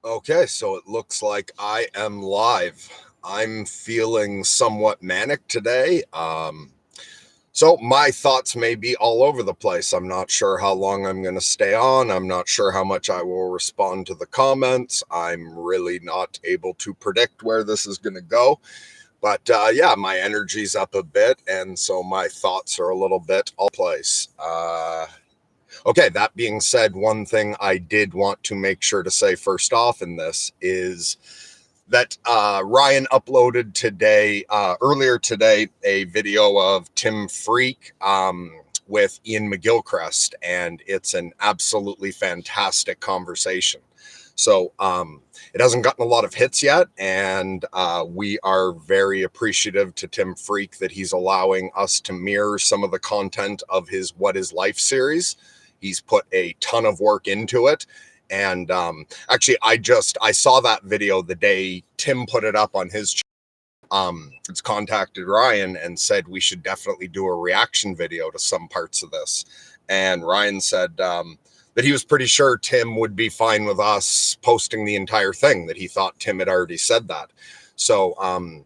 Okay, so it looks like I am live. I'm feeling somewhat manic today. So my thoughts may be all over the place. I'm not sure how long I'm going to stay on. I'm not sure how much I will respond to the comments. I'm really not able to predict where this is going to go. But yeah, my energy's up a bit, and so my thoughts are a little bit all place. Okay, that being said, one thing I did want to make sure to say first off in this is that Ryan uploaded today, earlier today, a video of Tim Freak with Ian McGilchrist, and it's an absolutely fantastic conversation. So it hasn't gotten a lot of hits yet, and we are very appreciative to Tim Freak that he's allowing us to mirror some of the content of his What Is Life series. He's put a ton of work into it. And actually, I saw that video the day Tim put it up on his channel. It's contacted Ryan and said we should definitely do a reaction video to some parts of this. And Ryan said that he was pretty sure Tim would be fine with us posting the entire thing, that he thought Tim had already said that. So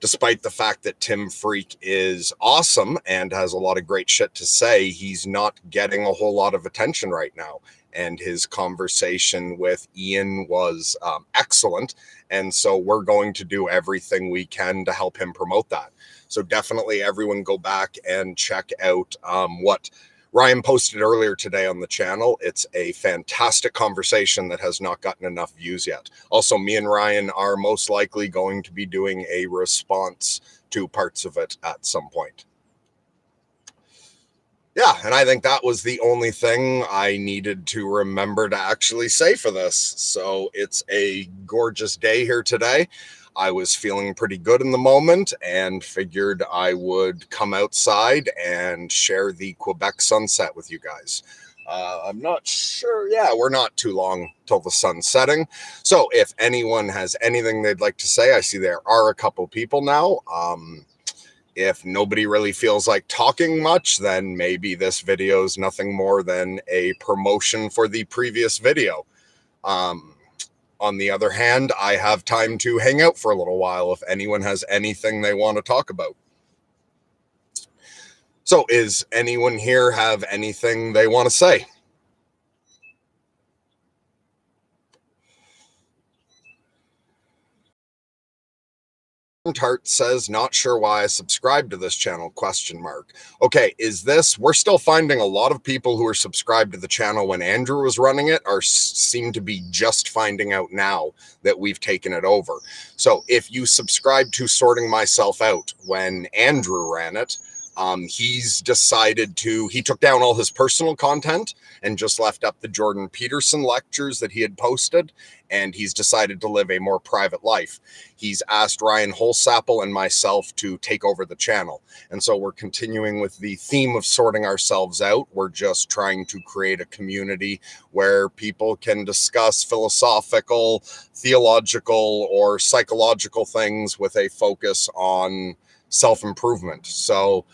despite the fact that Tim Freak is awesome and has a lot of great shit to say, he's not getting a whole lot of attention right now. And his conversation with Ian was excellent. And so we're going to do everything we can to help him promote that. So definitely everyone go back and check out what Ryan posted earlier today on the channel. It's a fantastic conversation that has not gotten enough views yet. Also, me and Ryan are most likely going to be doing a response to parts of it at some point. Yeah, and I think that was the only thing I needed to remember to actually say for this. So it's a gorgeous day here today. I was feeling pretty good in the moment and figured I would come outside and share the Quebec sunset with you guys. I'm not sure. Yeah, we're not too long till the sun's setting. So if anyone has anything they'd like to say, I see there are a couple people now. If nobody really feels like talking much, then maybe this video is nothing more than a promotion for the previous video. On the other hand, I have time to hang out for a little while if anyone has anything they want to talk about. So, is anyone here have anything they want to say? Tart says, not sure why I subscribed to this channel, question mark. Okay, is this, we're still finding a lot of people who are subscribed to the channel when Andrew was running it are seem to be just finding out now that we've taken it over. So if you subscribe to Sorting Myself Out when Andrew ran it, he's decided to, he took down all his personal content and just left up the Jordan Peterson lectures that he had posted, and he's decided to live a more private life. He's asked Ryan Holsapple and myself to take over the channel. And so we're continuing with the theme of sorting ourselves out. We're just trying to create a community where people can discuss philosophical, theological, or psychological things with a focus on self-improvement. So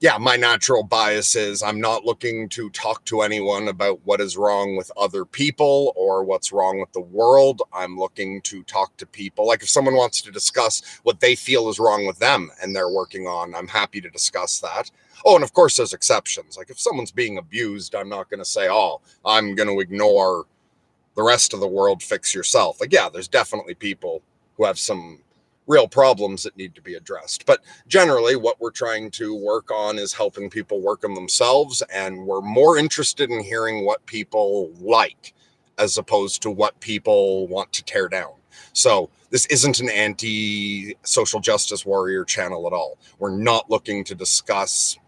yeah, my natural bias is I'm not looking to talk to anyone about what is wrong with other people or what's wrong with the world. I'm looking to talk to people. Like if someone wants to discuss what they feel is wrong with them and they're working on, I'm happy to discuss that. Oh, and of course there's exceptions. Like if someone's being abused, I'm not going to say, oh, I'm going to ignore the rest of the world, fix yourself. Like, yeah, there's definitely people who have some real problems that need to be addressed. But generally, what we're trying to work on is helping people work on themselves. And we're more interested in hearing what people like as opposed to what people want to tear down. So this isn't an anti-social justice warrior channel at all. We're not looking to discuss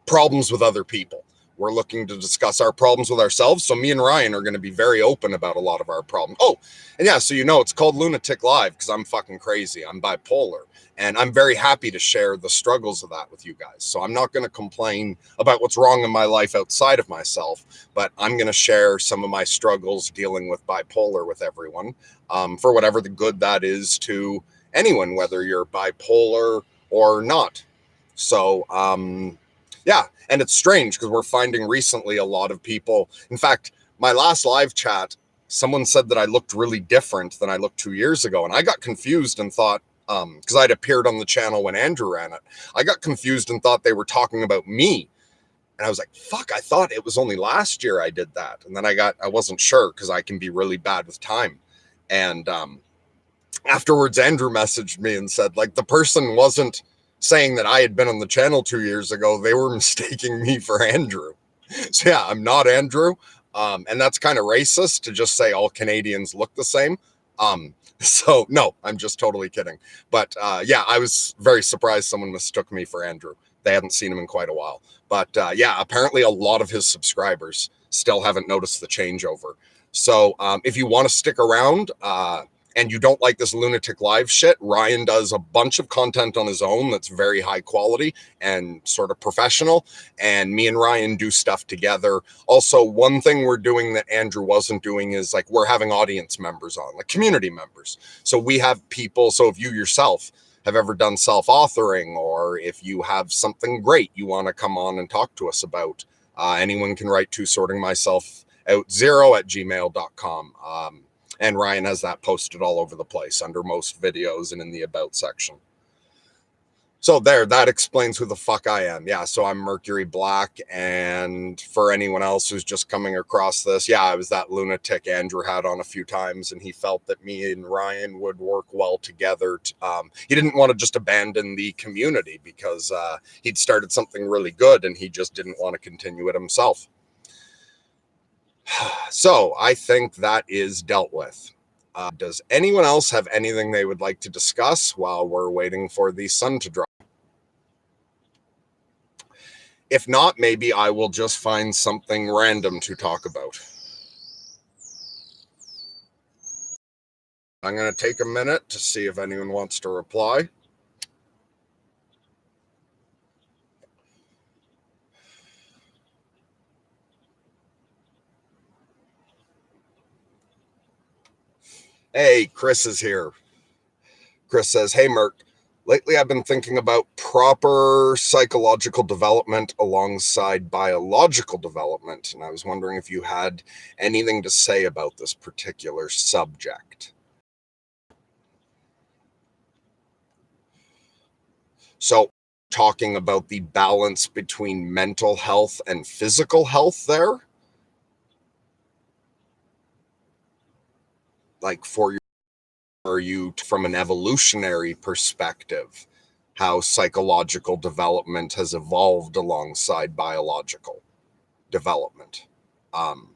problems with other people. We're looking to discuss our problems with ourselves. So me and Ryan are going to be very open about a lot of our problems. Oh, and yeah, so you know, it's called Lunatic Live because I'm fucking crazy. I'm bipolar. And I'm very happy to share the struggles of that with you guys. So I'm not going to complain about what's wrong in my life outside of myself, but I'm going to share some of my struggles dealing with bipolar with everyone, for whatever the good that is to anyone, whether you're bipolar or not. So, yeah, and it's strange because we're finding recently a lot of people. In fact, my last live chat someone said that I looked really different than I looked 2 years ago. And I got confused and thought, because I'd appeared on the channel when Andrew ran it, I got confused and thought they were talking about me. And I was like, fuck, I thought it was only last year I did that. And then I wasn't sure because I can be really bad with time. And afterwards, Andrew messaged me and said, like, the person wasn't saying that I had been on the channel 2 years ago. They were mistaking me for Andrew. So yeah, I'm not Andrew. And that's kind of racist to just say all Canadians look the same. So no, I'm just totally kidding. But yeah, I was very surprised someone mistook me for Andrew. They hadn't seen him in quite a while. But yeah, apparently a lot of his subscribers still haven't noticed the changeover. So if you want to stick around and you don't like this Lunatic Live shit, Ryan does a bunch of content on his own that's very high quality and sort of professional. And me and Ryan do stuff together. Also, one thing we're doing that Andrew wasn't doing is like we're having audience members on, like community members. So we have people. So if you yourself have ever done self-authoring, or if you have something great you want to come on and talk to us about, anyone can write to sortingmyselfout0@gmail.com. And Ryan has that posted all over the place under most videos and in the about section. So there, that explains who the fuck I am. Yeah, so I'm Mercury Black. And for anyone else who's just coming across this, yeah, I was that lunatic Andrew had on a few times, and he felt that me and Ryan would work well together. He didn't want to just abandon the community because he'd started something really good and he just didn't want to continue it himself. So I think that is dealt with. Does anyone else have anything they would like to discuss while we're waiting for the sun to drop? If not, maybe I will just find something random to talk about. I'm going to take a minute to see if anyone wants to reply. Hey, Chris is here. Chris says, hey, Merc, lately I've been thinking about proper psychological development alongside biological development, and I was wondering if you had anything to say about this particular subject. So, talking about the balance between mental health and physical health there? Like for you from an evolutionary perspective, how psychological development has evolved alongside biological development. And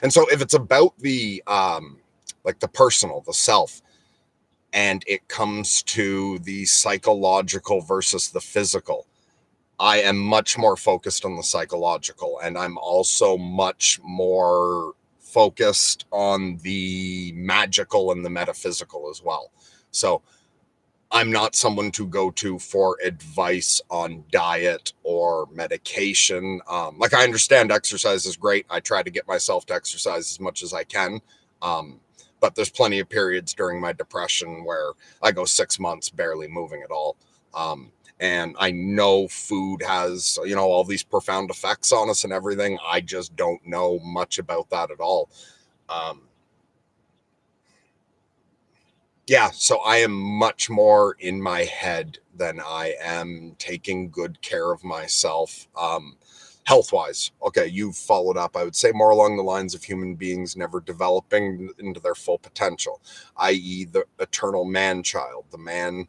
so if it's about the like the personal, the self, and it comes to the psychological versus the physical, I am much more focused on the psychological, and I'm also much more focused on the magical and the metaphysical as well. So I'm not someone to go to for advice on diet or medication. Like, I understand exercise is great. I try to get myself to exercise as much as I can. But there's plenty of periods during my depression where I go 6 months barely moving at all. And I know food has, all these profound effects on us and everything. I just don't know much about that at all. Yeah, so I am much more in my head than I am taking good care of myself, health-wise. Okay, you've followed up. I would say more along the lines of human beings never developing into their full potential, i.e. the eternal man-child, the man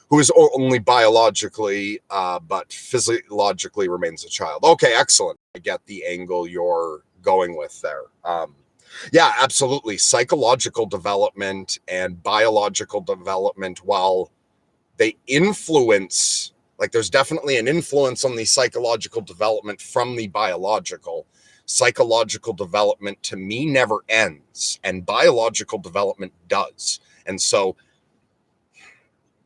who is only biologically, but physiologically remains a child. Okay, excellent. I get the angle you're going with there. Yeah, absolutely. Psychological development and biological development, while they influence, like there's definitely an influence on the psychological development from the biological. Psychological development to me never ends, and biological development does. And so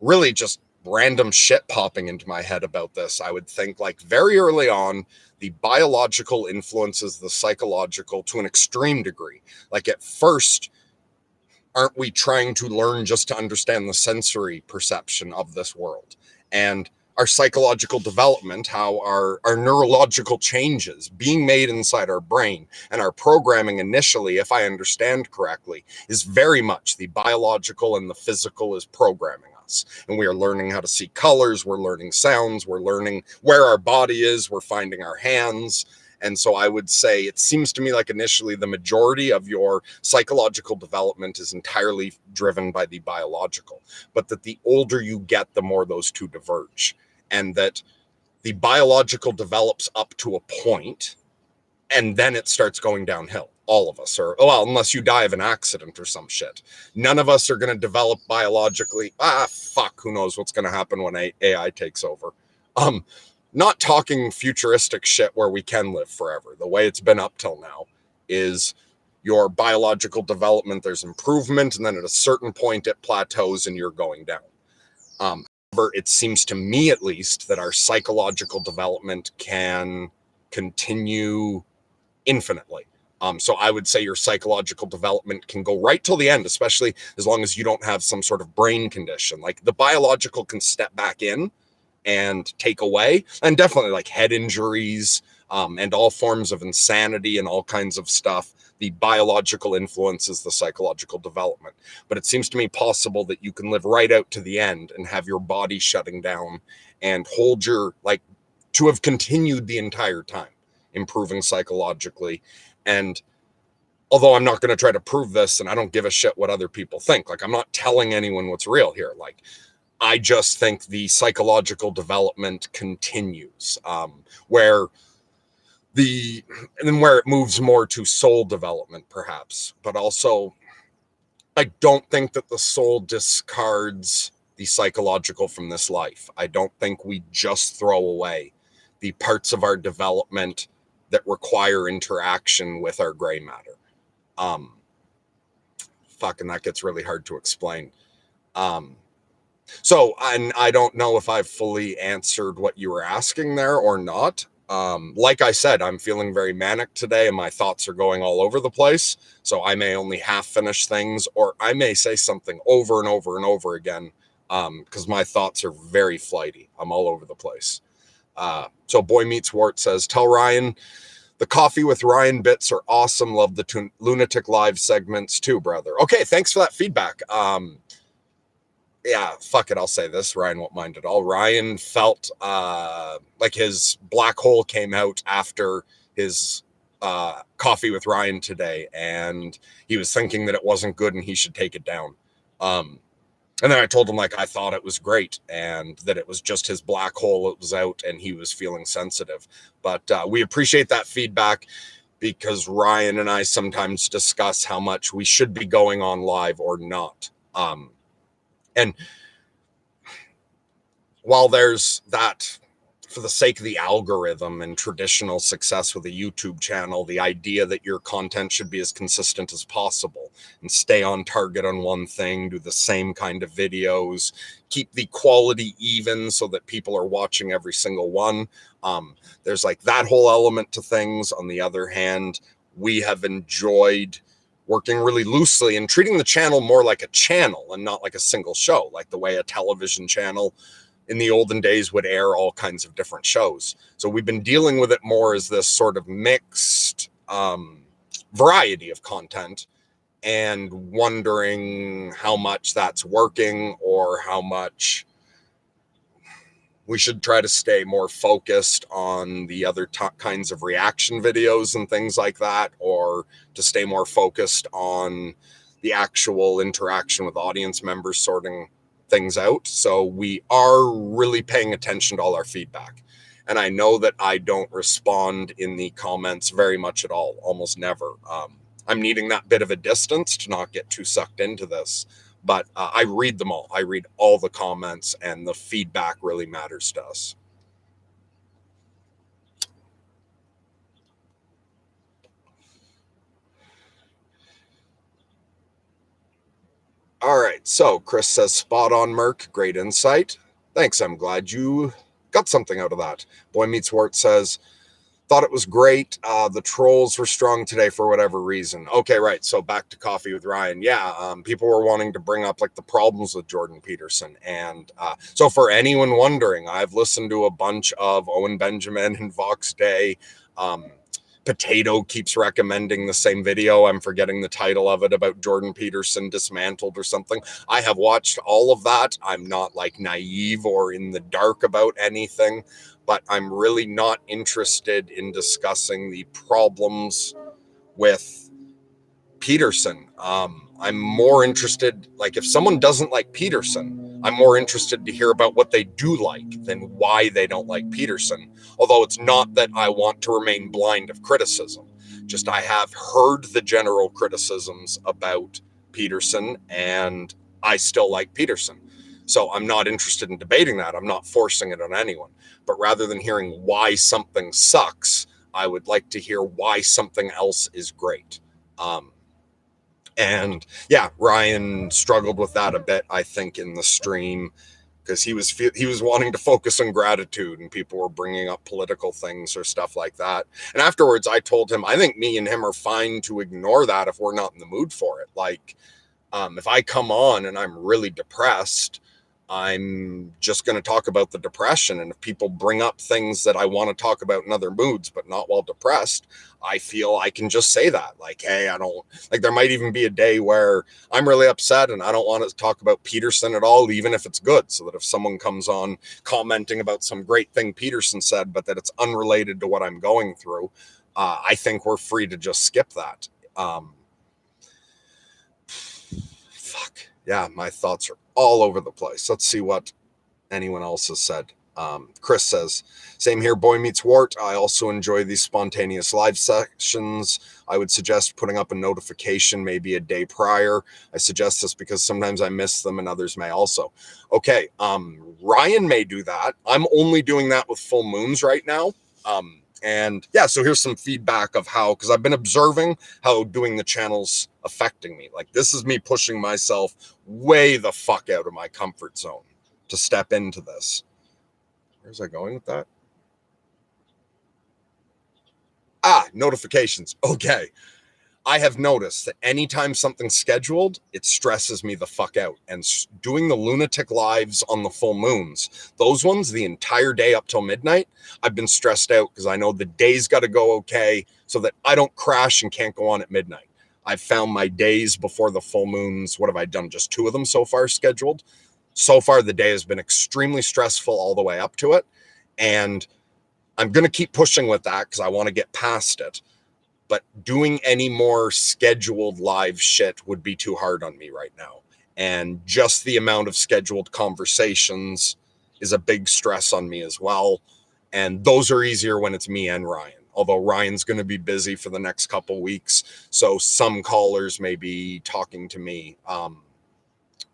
really just random shit popping into my head about this, I would think like very early on, the biological influences the psychological to an extreme degree. Like at first, aren't we trying to learn just to understand the sensory perception of this world? And our psychological development, how our neurological changes being made inside our brain, and our programming initially, if I understand correctly, is very much the biological and the physical is programming us. And we are learning how to see colors, we're learning sounds, we're learning where our body is, we're finding our hands. And so I would say it seems to me like initially the majority of your psychological development is entirely driven by the biological, but that the older you get, the more those two diverge. And that the biological develops up to a point, and then it starts going downhill. All of us are, well, unless you die of an accident or some shit. None of us are going to develop biologically. Who knows what's going to happen when AI takes over. Not talking futuristic shit where we can live forever. The way it's been up till now is your biological development, there's improvement, and then at a certain point it plateaus and you're going down. However, it seems to me at least that our psychological development can continue infinitely. So I would say your psychological development can go right till the end, especially as long as you don't have some sort of brain condition. Like the biological can step back in and take away, and definitely like head injuries and all forms of insanity and all kinds of stuff. The biological influences the psychological development. But it seems to me possible that you can live right out to the end and have your body shutting down and hold your, like, to have continued the entire time, improving psychologically. And although I'm not going to try to prove this, and I don't give a shit what other people think, like, I'm not telling anyone what's real here. Like, I just think the psychological development continues, where it moves more to soul development, perhaps. But also, I don't think that the soul discards the psychological from this life. I don't think we just throw away the parts of our development that require interaction with our gray matter. And that gets really hard to explain. So, and I don't know if I've fully answered what you were asking there or not. Like I said, I'm feeling very manic today and my thoughts are going all over the place. So I may only half finish things, or I may say something over and over and over again, because my thoughts are very flighty. I'm all over the place. So Boy Meets Wart says, tell Ryan the Coffee with Ryan bits are awesome. Love the Lunatic live segments too, brother. Okay, thanks for that feedback. Yeah, fuck it, I'll say this. Ryan won't mind at all. Ryan felt like his black hole came out after his Coffee with Ryan today, and he was thinking that it wasn't good and he should take it down. And then I told him, like, I thought it was great and that it was just his black hole that was out and he was feeling sensitive. But we appreciate that feedback, because Ryan and I sometimes discuss how much we should be going on live or not. And while there's that, for the sake of the algorithm and traditional success with a YouTube channel, the idea that your content should be as consistent as possible and stay on target on one thing, do the same kind of videos, keep the quality even so that people are watching every single one. There's like that whole element to things. On the other hand, we have enjoyed working really loosely and treating the channel more like a channel and not like a single show, like the way a television channel in the olden days would air all kinds of different shows. So we've been dealing with it more as this sort of mixed variety of content, and wondering how much that's working or how much we should try to stay more focused on the other kinds of reaction videos and things like that, or to stay more focused on the actual interaction with audience members, sorting things out. So we are really paying attention to all our feedback. And I know that I don't respond in the comments very much at all, almost never. I'm needing that bit of a distance to not get too sucked into this. But I read them all. I read all the comments, and the feedback really matters to us. All right. So Chris says, spot on, Merc. Great insight. Thanks. I'm glad you got something out of that. Boy Meets Wart says, Thought it was great. The trolls were strong today for whatever reason. Okay, right. So back to Coffee with Ryan. Yeah, people were wanting to bring up like the problems with Jordan Peterson. And so for anyone wondering, I've listened to a bunch of Owen Benjamin and Vox Day. Potato keeps recommending the same video. I'm forgetting the title of it, about Jordan Peterson dismantled or something. I have watched all of that. I'm not like naive or in the dark about anything, but I'm really not interested in discussing the problems with Peterson. I'm more interested, like if someone doesn't like Peterson, I'm more interested to hear about what they do like than why they don't like Peterson. Although it's not that I want to remain blind of criticism, just I have heard the general criticisms about Peterson and I still like Peterson. So I'm not interested in debating that. I'm not forcing it on anyone. But rather than hearing why something sucks, I would like to hear why something else is great. And yeah, Ryan struggled with that a bit, I think, in the stream, because he was wanting to focus on gratitude and people were bringing up political things or stuff like that. And afterwards, I told him I think me and him are fine to ignore that if we're not in the mood for it. Like, if I come on and I'm really depressed, I'm just going to talk about the depression. And if people bring up things that I want to talk about in other moods, but not while depressed, I feel I can just say that. Like, hey, I don't like, there might even be a day where I'm really upset and I don't want to talk about Peterson at all, even if it's good. So that if someone comes on commenting about some great thing Peterson said, but that it's unrelated to what I'm going through, I think we're free to just skip that. Fuck. Yeah, my thoughts are all over the place. Let's see what anyone else has said. Chris says, same here, boy meets wart. I also enjoy these spontaneous live sessions. I would suggest putting up a notification maybe a day prior. I suggest this because sometimes I miss them and others may also. Okay, Ryan may do that. I'm only doing that with full moons right now. And yeah, so here's some feedback of how, because I've been observing how doing the channel's affecting me. Like, this is me pushing myself way the fuck out of my comfort zone to step into this. Where's I going with that? Notifications. Okay. I have noticed that anytime something's scheduled, it stresses me the fuck out. And doing the Lunatic lives on the full moons, those ones the entire day up till midnight, I've been stressed out because I know the day's got to go okay so that I don't crash and can't go on at midnight. I've found my days before the full moons. What have I done? Just 2 of them so far scheduled. So far, the day has been extremely stressful all the way up to it. And I'm going to keep pushing with that because I want to get past it. But doing any more scheduled live shit would be too hard on me right now. And just the amount of scheduled conversations is a big stress on me as well. And those are easier when it's me and Ryan. Although Ryan's going to be busy for the next couple weeks. So some callers may be talking to me,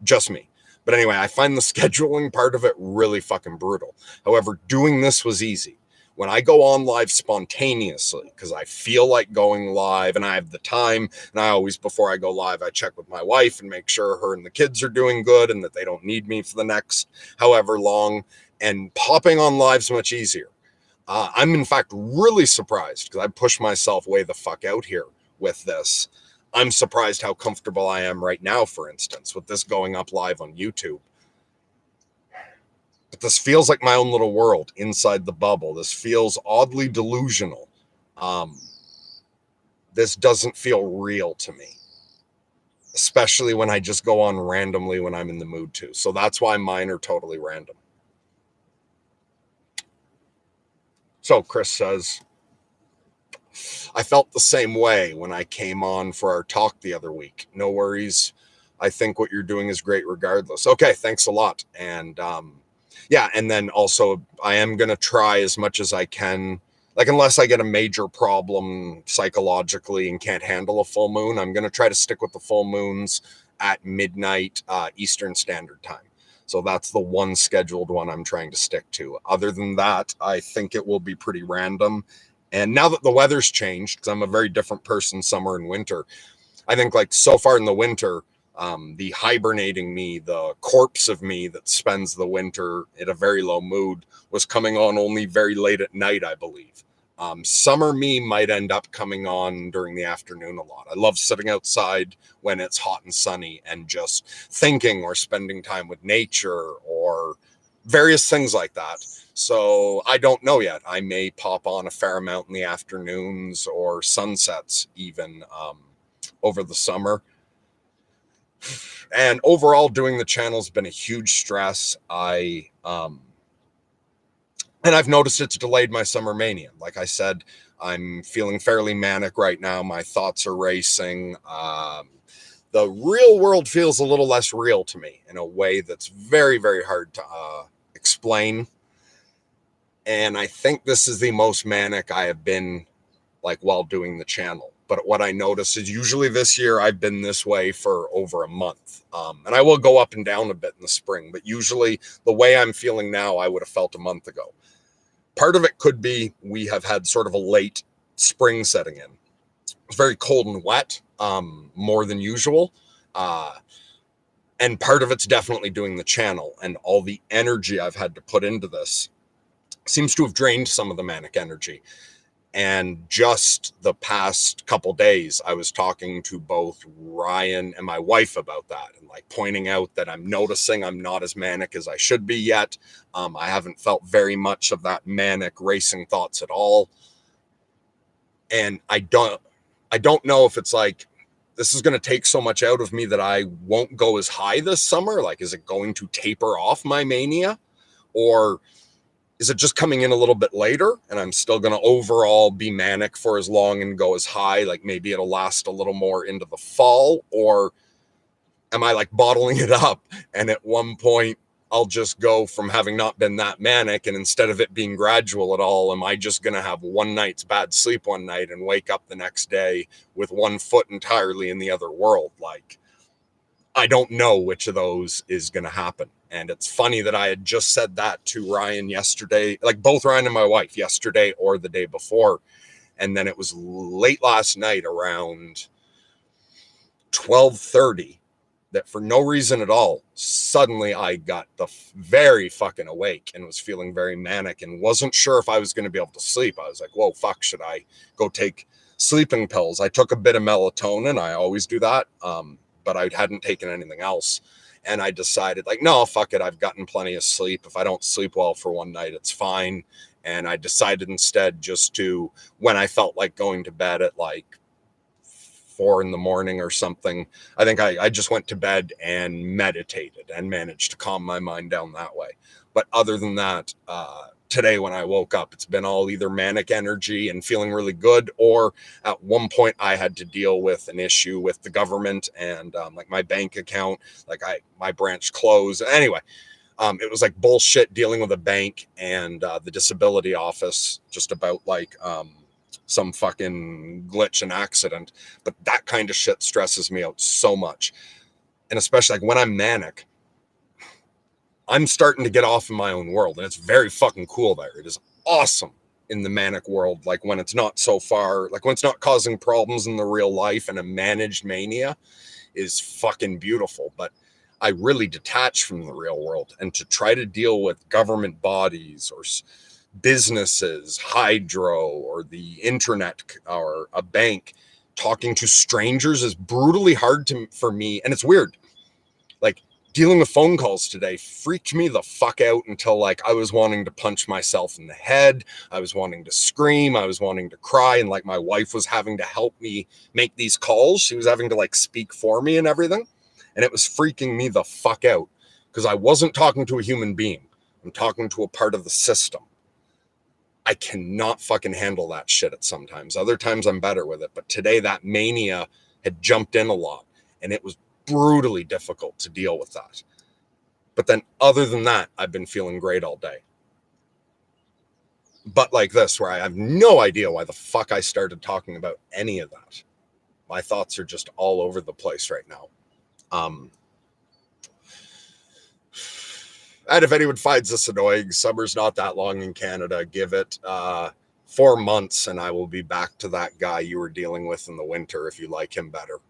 just me. But anyway, I find the scheduling part of it really fucking brutal. However, doing this was easy. When I go on live spontaneously, because I feel like going live and I have the time, and I always, before I go live, I check with my wife and make sure her and the kids are doing good and that they don't need me for the next however long, and popping on live's much easier. I'm in fact really surprised because I pushed myself way the fuck out here with this. I'm surprised how comfortable I am right now, for instance, with this going up live on YouTube. But this feels like my own little world inside the bubble. This feels oddly delusional. This doesn't feel real to me, especially when I just go on randomly when I'm in the mood to. So that's why mine are totally random. So Chris says, I felt the same way when I came on for our talk the other week. No worries. I think what you're doing is great regardless. Okay, thanks a lot. And yeah, and then also I am going to try as much as I can, like unless I get a major problem psychologically and can't handle a full moon, I'm going to try to stick with the full moons at midnight Eastern Standard Time. So that's the one scheduled one I'm trying to stick to. Other than that, I think it will be pretty random. And now that the weather's changed, because I'm a very different person summer and winter, I think like so far in the winter, the hibernating me, the corpse of me that spends the winter in a very low mood was coming on only very late at night, I believe. Summer me might end up coming on during the afternoon a lot. I love sitting outside when it's hot and sunny and just thinking or spending time with nature or various things like that. So I don't know yet. I may pop on a fair amount in the afternoons or sunsets even over the summer. And overall, doing the channel's been a huge stress. And I've noticed it's delayed my summer mania. Like I said, I'm feeling fairly manic right now. My thoughts are racing. The real world feels a little less real to me in a way that's very, very hard to explain. And I think this is the most manic I have been like while doing the channel. But what I notice is usually this year I've been this way for over a month. And I will go up and down a bit in the spring, but usually the way I'm feeling now, I would have felt a month ago. Part of it could be we have had sort of a late spring setting in. It's very cold and wet, more than usual. And part of it's definitely doing the channel, and all the energy I've had to put into this seems to have drained some of the manic energy. And just the past couple days, I was talking to both Ryan and my wife about that and like pointing out that I'm noticing I'm not as manic as I should be yet. I haven't felt very much of that manic racing thoughts at all. And I don't know if it's like, this is going to take so much out of me that I won't go as high this summer. Like, is it going to taper off my mania? Or is it just coming in a little bit later and I'm still going to overall be manic for as long and go as high? Like maybe it'll last a little more into the fall, or am I like bottling it up? And at one point I'll just go from having not been that manic, and instead of it being gradual at all, am I just going to have one night's bad sleep one night and wake up the next day with one foot entirely in the other world? Like, I don't know which of those is going to happen. And it's funny that I had just said that to Ryan yesterday, like both Ryan and my wife yesterday or the day before. And then it was late last night around 12:30 that for no reason at all, suddenly I got very fucking awake and was feeling very manic and wasn't sure if I was going to be able to sleep. I was like, whoa, fuck, should I go take sleeping pills? I took a bit of melatonin. I always do that. But I hadn't taken anything else. And I decided, like, no, fuck it. I've gotten plenty of sleep. If I don't sleep well for one night, it's fine. And I decided instead just to, when I felt like going to bed at like 4 a.m. or something, I think I just went to bed and meditated and managed to calm my mind down that way. But other than that, today when I woke up, it's been all either manic energy and feeling really good, or at one point I had to deal with an issue with the government and like my bank account, like my branch closed. Anyway, it was like bullshit dealing with a bank and the disability office just about like some fucking glitch and accident. But that kind of shit stresses me out so much. And especially like when I'm manic, I'm starting to get off in my own world, and it's very fucking cool there. It is awesome in the manic world, like when it's not so far, like when it's not causing problems in the real life, and a managed mania is fucking beautiful. But I really detach from the real world, and to try to deal with government bodies or businesses, hydro, or the internet, or a bank, talking to strangers is brutally hard for me. And it's weird. Like, dealing with phone calls today freaked me the fuck out until like I was wanting to punch myself in the head. I was wanting to scream. I was wanting to cry. And like my wife was having to help me make these calls. She was having to like speak for me and everything. And it was freaking me the fuck out because I wasn't talking to a human being. I'm talking to a part of the system. I cannot fucking handle that shit at sometimes. Other times I'm better with it. But today that mania had jumped in a lot, and it was brutally difficult to deal with that. But then other than that, I've been feeling great all day. But like this, where I have no idea why the fuck I started talking about any of that. My thoughts are just all over the place right now. And if anyone finds this annoying, summer's not that long in Canada. Give it 4 months and I will be back to that guy you were dealing with in the winter if you like him better.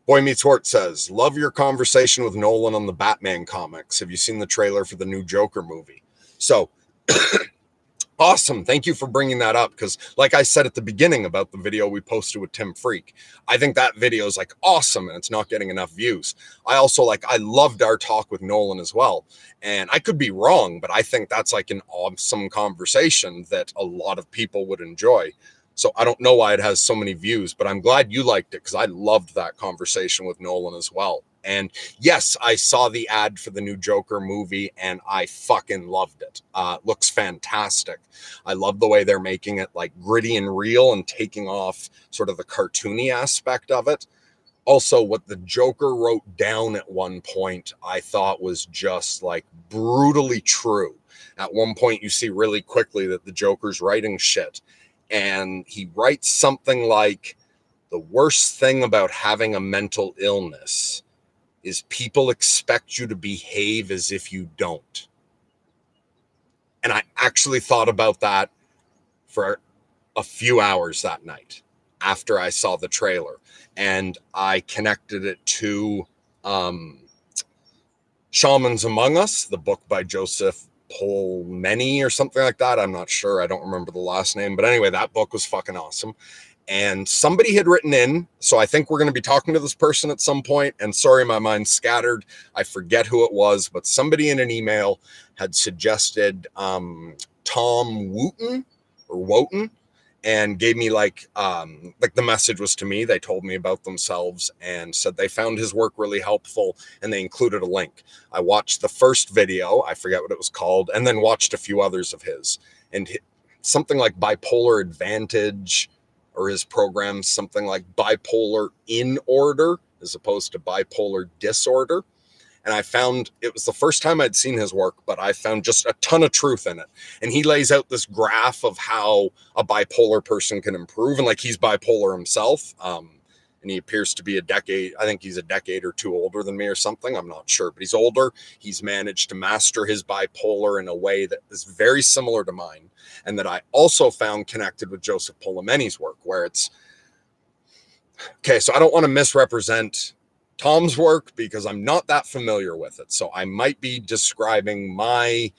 Boy Meets Hort says, love your conversation with Nolan on the Batman comics. Have you seen the trailer for the new Joker movie? So awesome. Thank you for bringing that up. Because like I said at the beginning about the video we posted with Tim Freak, I think that video is like awesome and it's not getting enough views. I loved our talk with Nolan as well. And I could be wrong, but I think that's like an awesome conversation that a lot of people would enjoy. So I don't know why it has so many views, but I'm glad you liked it because I loved that conversation with Nolan as well. And yes, I saw the ad for the new Joker movie and I fucking loved it. Looks fantastic. I love the way they're making it like gritty and real and taking off sort of the cartoony aspect of it. Also, what the Joker wrote down at one point, I thought was just like brutally true. At one point, you see really quickly that the Joker's writing shit. And he writes something like, the worst thing about having a mental illness is people expect you to behave as if you don't. And I actually thought about that for a few hours that night after I saw the trailer. And I connected it to Shamans Among Us, the book by Joseph Polmeny or something like that. I'm not sure. I don't remember the last name. But anyway, that book was fucking awesome. And somebody had written in, so I think we're going to be talking to this person at some point. And sorry, my mind's scattered. I forget who it was, but somebody in an email had suggested Tom Wotan, and gave me like the message was to me. They told me about themselves and said they found his work really helpful, and they included a link. I watched the first video, I forget what it was called, and then watched a few others of his. And something like Bipolar Advantage, or his program, something like Bipolar in Order as opposed to Bipolar Disorder. And I found it was the first time I'd seen his work, but I found just a ton of truth in it. And he lays out this graph of how a bipolar person can improve. And like he's bipolar himself. And he appears to be I think he's a decade or two older than me or something. I'm not sure, but he's older. He's managed to master his bipolar in a way that is very similar to mine. And that I also found connected with Joseph Polomeny's work, where it's, okay, so I don't want to misrepresent Tom's work because I'm not that familiar with it. So I might be describing my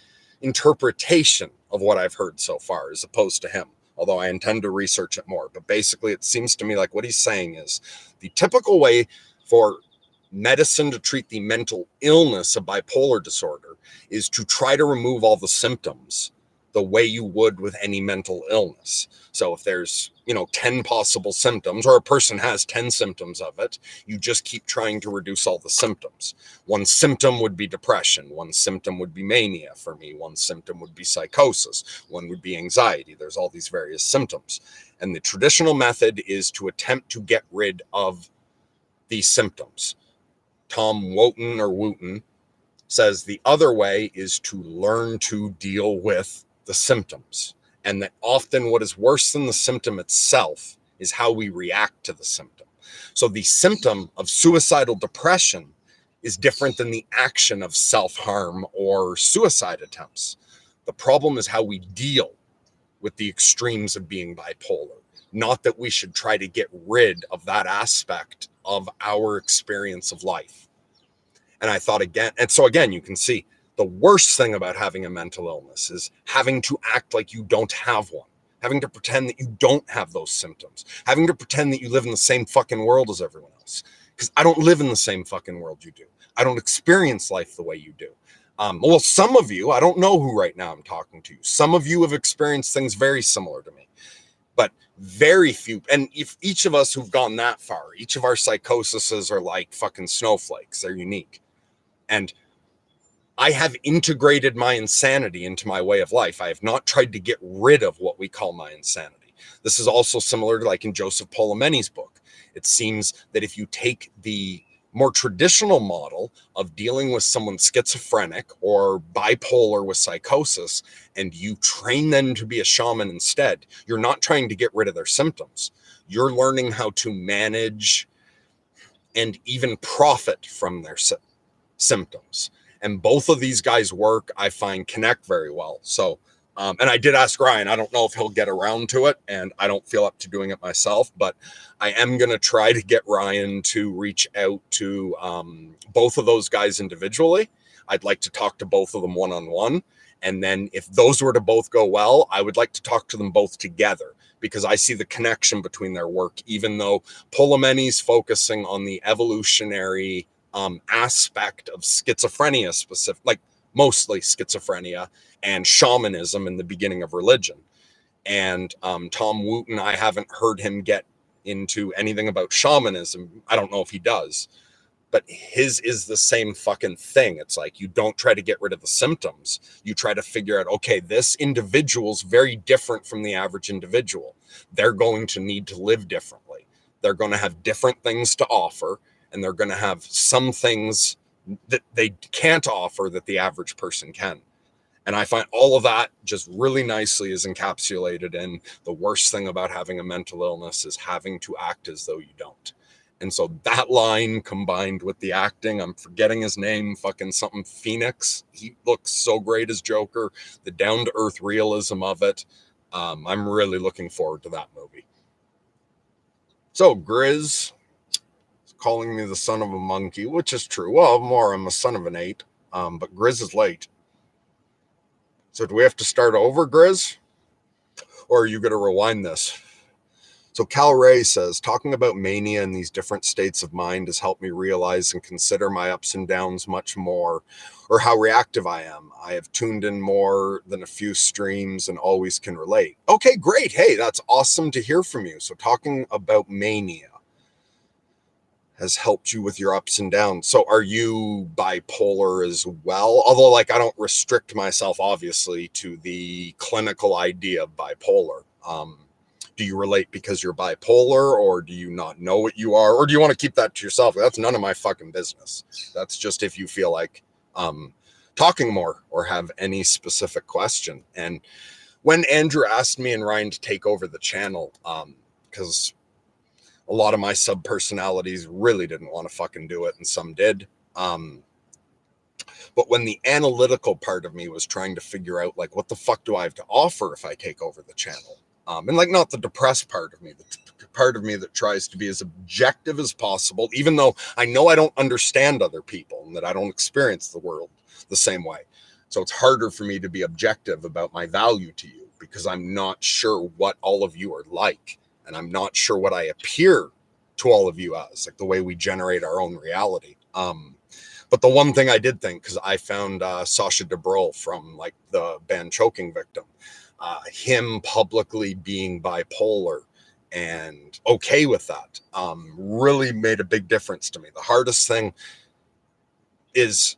interpretation of what I've heard so far as opposed to him, although I intend to research it more. But basically, it seems to me like what he's saying is the typical way for medicine to treat the mental illness of bipolar disorder is to try to remove all the symptoms the way you would with any mental illness. So if there's, 10 possible symptoms, or a person has 10 symptoms of it, you just keep trying to reduce all the symptoms. One symptom would be depression. One symptom would be mania for me. One symptom would be psychosis. One would be anxiety. There's all these various symptoms. And the traditional method is to attempt to get rid of these symptoms. Tom Wotan says the other way is to learn to deal with the symptoms. And that often what is worse than the symptom itself is how we react to the symptom. So the symptom of suicidal depression is different than the action of self-harm or suicide attempts. The problem is how we deal with the extremes of being bipolar. Not that we should try to get rid of that aspect of our experience of life. And I thought again, and so again, you can see the worst thing about having a mental illness is having to act like you don't have one, having to pretend that you don't have those symptoms, having to pretend that you live in the same fucking world as everyone else. Because I don't live in the same fucking world you do. I don't experience life the way you do. Well, some of you, I don't know who right now I'm talking to. Some of you have experienced things very similar to me, but very few. And if each of us who've gone that far, each of our psychoses are like fucking snowflakes. They're unique. And I have integrated my insanity into my way of life. I have not tried to get rid of what we call my insanity. This is also similar to like in Joseph Polomeny's book. It seems that if you take the more traditional model of dealing with someone schizophrenic or bipolar with psychosis, and you train them to be a shaman instead, you're not trying to get rid of their symptoms. You're learning how to manage and even profit from their symptoms. And both of these guys' work, I find, connect very well. So And I did ask Ryan, I don't know if he'll get around to it, and I don't feel up to doing it myself, but I am going to try to get Ryan to reach out to both of those guys individually. I'd like to talk to both of them one-on-one. And then if those were to both go well, I would like to talk to them both together, because I see the connection between their work, even though Polemeni's focusing on the evolutionary aspect of schizophrenia specific, like mostly schizophrenia and shamanism in the beginning of religion. And Tom Wooten, I haven't heard him get into anything about shamanism. I don't know if he does, but his is the same fucking thing. It's like, you don't try to get rid of the symptoms. You try to figure out, okay, this individual's very different from the average individual. They're going to need to live differently. They're going to have different things to offer, and they're going to have some things that they can't offer that the average person can. And I find all of that just really nicely is encapsulated in the worst thing about having a mental illness is having to act as though you don't. And so that line combined with the acting, I'm forgetting his name, fucking something Phoenix. He looks so great as Joker, the down-to-earth realism of it. I'm really looking forward to that movie. So Grizz calling me the son of a monkey, which is true. Well, more, I'm a son of an 8, but Grizz is late. So do we have to start over, Grizz? Or are you going to rewind this? So Cal Ray says, talking about mania and these different states of mind has helped me realize and consider my ups and downs much more, or how reactive I am. I have tuned in more than a few streams and always can relate. Okay, great. Hey, that's awesome to hear from you. So talking about mania has helped you with your ups and downs. So are you bipolar as well? Although, like, I don't restrict myself, obviously, to the clinical idea of bipolar. Do you relate because you're bipolar, or do you not know what you are? Or do you want to keep that to yourself? That's none of my fucking business. That's just if you feel like talking more or have any specific question. And when Andrew asked me and Ryan to take over the channel, because a lot of my sub-personalities really didn't want to fucking do it, and some did. But when the analytical part of me was trying to figure out, like, what the fuck do I have to offer if I take over the channel? And, like, not the depressed part of me, the part of me that tries to be as objective as possible, even though I know I don't understand other people and that I don't experience the world the same way. So it's harder for me to be objective about my value to you, because I'm not sure what all of you are like. And I'm not sure what I appear to all of you as, like the way we generate our own reality. But the one thing I did think, because I found Sasha Debrol from, like, the band Choking Victim, him publicly being bipolar and okay with that, really made a big difference to me. The hardest thing is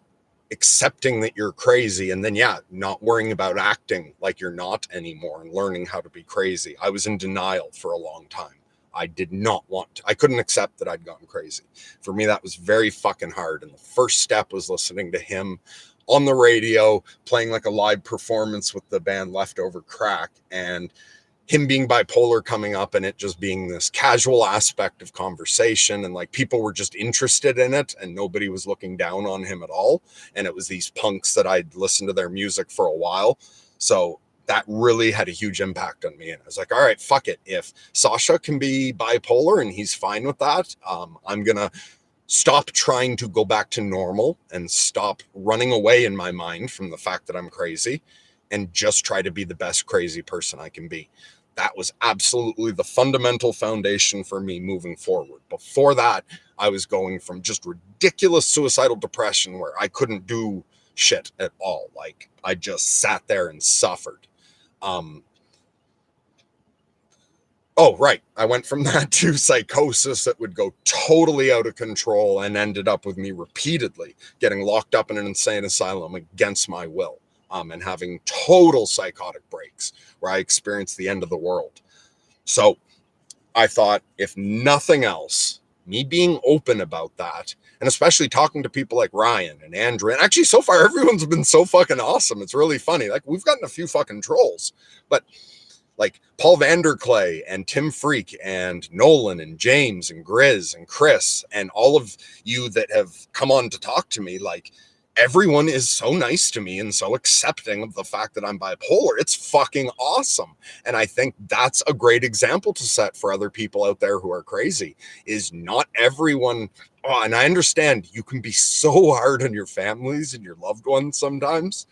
accepting that you're crazy, and then, yeah, not worrying about acting like you're not anymore and learning how to be crazy. I was in denial for a long time. I did not want to. I couldn't accept that I'd gone crazy. For me, that was very fucking hard. And the first step was listening to him on the radio, playing like a live performance with the band Leftover Crack, and him being bipolar coming up, and it just being this casual aspect of conversation, and like people were just interested in it and nobody was looking down on him at all. And it was these punks that I'd listened to their music for a while. So that really had a huge impact on me. And I was like, all right, fuck it. If Sasha can be bipolar and he's fine with that, I'm going to stop trying to go back to normal and stop running away in my mind from the fact that I'm crazy, and just try to be the best crazy person I can be. That was absolutely the fundamental foundation for me moving forward. Before that, I was going from just ridiculous suicidal depression where I couldn't do shit at all. Like, I just sat there and suffered. Oh, right. I went from that to psychosis that would go totally out of control and ended up with me repeatedly getting locked up in an insane asylum against my will. And having total psychotic breaks where I experienced the end of the world. So I thought, if nothing else, me being open about that, and especially talking to people like Ryan and Andrew, and actually so far everyone's been so fucking awesome. It's really funny. Like, we've gotten a few fucking trolls, but like Paul Vanderclay and Tim Freak and Nolan and James and Grizz and Chris and all of you that have come on to talk to me, like, everyone is so nice to me and so accepting of the fact that I'm bipolar. It's fucking awesome. And I think that's a great example to set for other people out there who are crazy, is not everyone. Oh, and I understand you can be so hard on your families and your loved ones sometimes.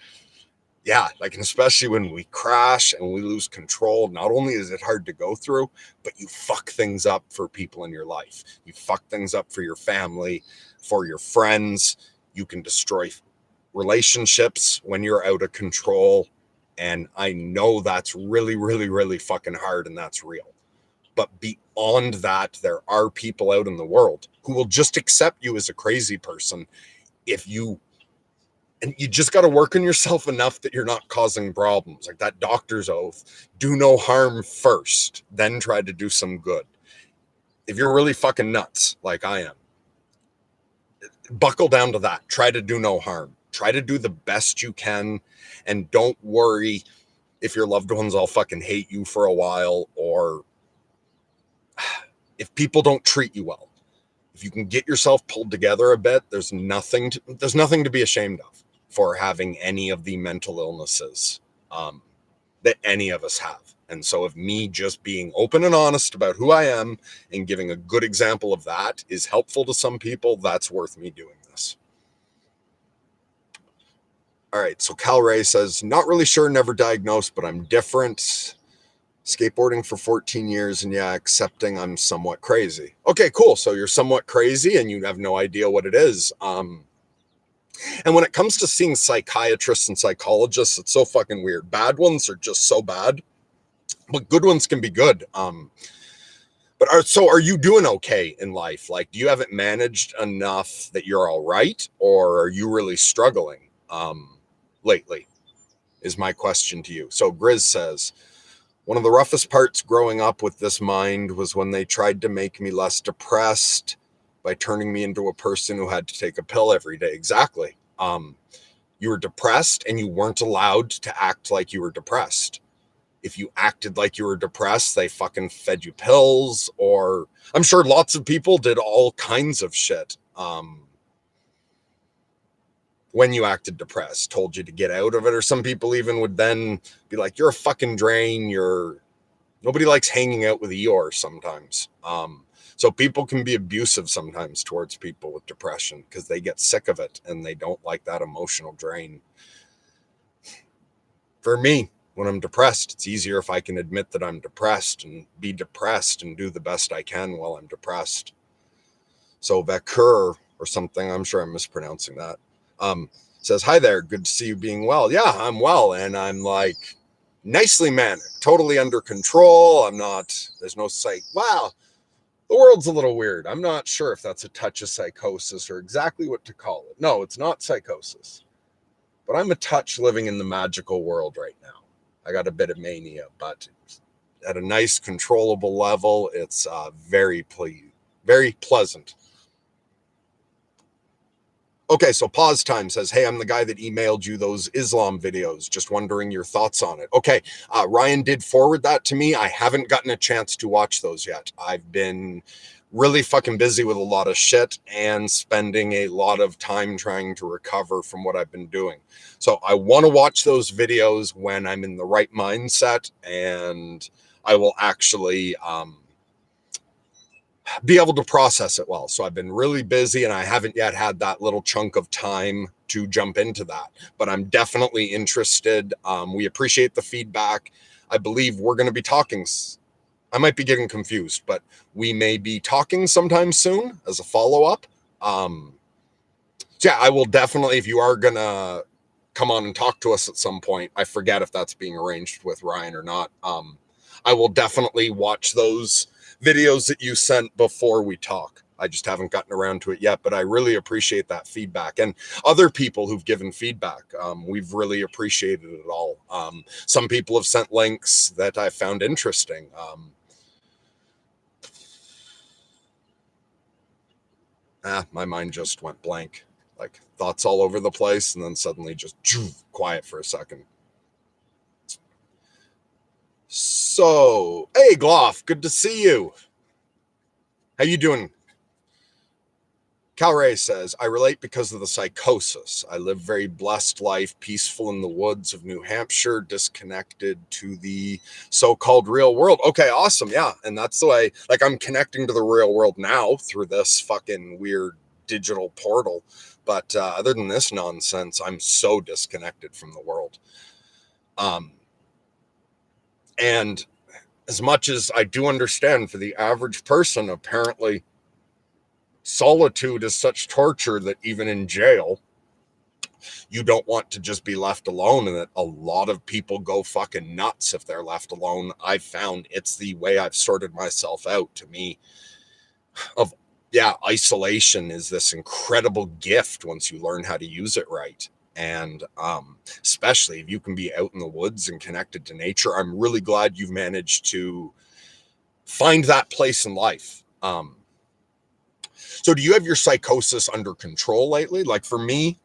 Yeah, like, and especially when we crash and we lose control, not only is it hard to go through, but you fuck things up for people in your life. You fuck things up for your family, for your friends. You can destroy relationships when you're out of control. And I know that's really, really, really fucking hard, and that's real. But beyond that, there are people out in the world who will just accept you as a crazy person if you, and you just got to work on yourself enough that you're not causing problems. Like that doctor's oath, do no harm first, then try to do some good. If you're really fucking nuts, like I am, buckle down to that. Try to do no harm. Try to do the best you can. And don't worry if your loved ones all fucking hate you for a while, or if people don't treat you well. If you can get yourself pulled together a bit, there's nothing to be ashamed of for having any of the mental illnesses that any of us have. And so if me just being open and honest about who I am and giving a good example of that is helpful to some people, that's worth me doing this. All right, so Cal Ray says, not really sure, never diagnosed, but I'm different. Skateboarding for 14 years, and yeah, accepting I'm somewhat crazy. Okay, cool. So you're somewhat crazy and you have no idea what it is. And when it comes to seeing psychiatrists and psychologists, it's so fucking weird. Bad ones are just so bad, but good ones can be good. But are you doing okay in life? Like, do you have it managed enough that you're all right, or are you really struggling lately? Is my question to you. So Grizz says, one of the roughest parts growing up with this mind was when they tried to make me less depressed by turning me into a person who had to take a pill every day. Exactly. You were depressed and you weren't allowed to act like you were depressed. If you acted like you were depressed, they fucking fed you pills, or I'm sure lots of people did all kinds of shit. When you acted depressed, told you to get out of it, or some people even would then be like, you're a fucking drain, nobody likes hanging out with Eeyore sometimes. So people can be abusive sometimes towards people with depression because they get sick of it and they don't like that emotional drain. For me, when I'm depressed, it's easier if I can admit that I'm depressed and be depressed and do the best I can while I'm depressed. So Vakur or something, I'm sure I'm mispronouncing that, says, hi there, good to see you being well. Yeah, I'm well. And I'm like, nicely manic, totally under control. There's no wow, the world's a little weird. I'm not sure if that's a touch of psychosis or exactly what to call it. No, it's not psychosis, but I'm a touch living in the magical world right now. I got a bit of mania, but at a nice controllable level, it's very pleasant. Okay, so Pause Time says, hey, I'm the guy that emailed you those Islam videos. Just wondering your thoughts on it. Okay, Ryan did forward that to me. I haven't gotten a chance to watch those yet. I've been really fucking busy with a lot of shit and spending a lot of time trying to recover from what I've been doing. So I want to watch those videos when I'm in the right mindset, and I will actually be able to process it well. So I've been really busy and I haven't yet had that little chunk of time to jump into that, but I'm definitely interested. We appreciate the feedback. I believe we're going to be talking. I might be getting confused, but we may be talking sometime soon as a follow-up. So yeah, I will definitely, if you are going to come on and talk to us at some point, I forget if that's being arranged with Ryan or not. I will definitely watch those videos that you sent before we talk. I just haven't gotten around to it yet, but I really appreciate that feedback, and other people who've given feedback. We've really appreciated it all. Some people have sent links that I found interesting. My mind just went blank, like thoughts all over the place, and then suddenly just quiet for a second. So, hey, Gloff, good to see you. How you doing? Cal Ray says, I relate because of the psychosis. I live very blessed life, peaceful in the woods of New Hampshire, disconnected to the so-called real world. Okay, awesome. Yeah. And that's the way, like, I'm connecting to the real world now through this fucking weird digital portal. But other than this nonsense, I'm so disconnected from the world. And as much as I do understand, for the average person, apparently solitude is such torture that even in jail, you don't want to just be left alone, and that a lot of people go fucking nuts if they're left alone. I've found it's the way I've sorted myself out. To me, of isolation is this incredible gift once you learn how to use it right. And especially if you can be out in the woods and connected to nature, I'm really glad you've managed to find that place in life. So do you have your psychosis under control lately? Like for me,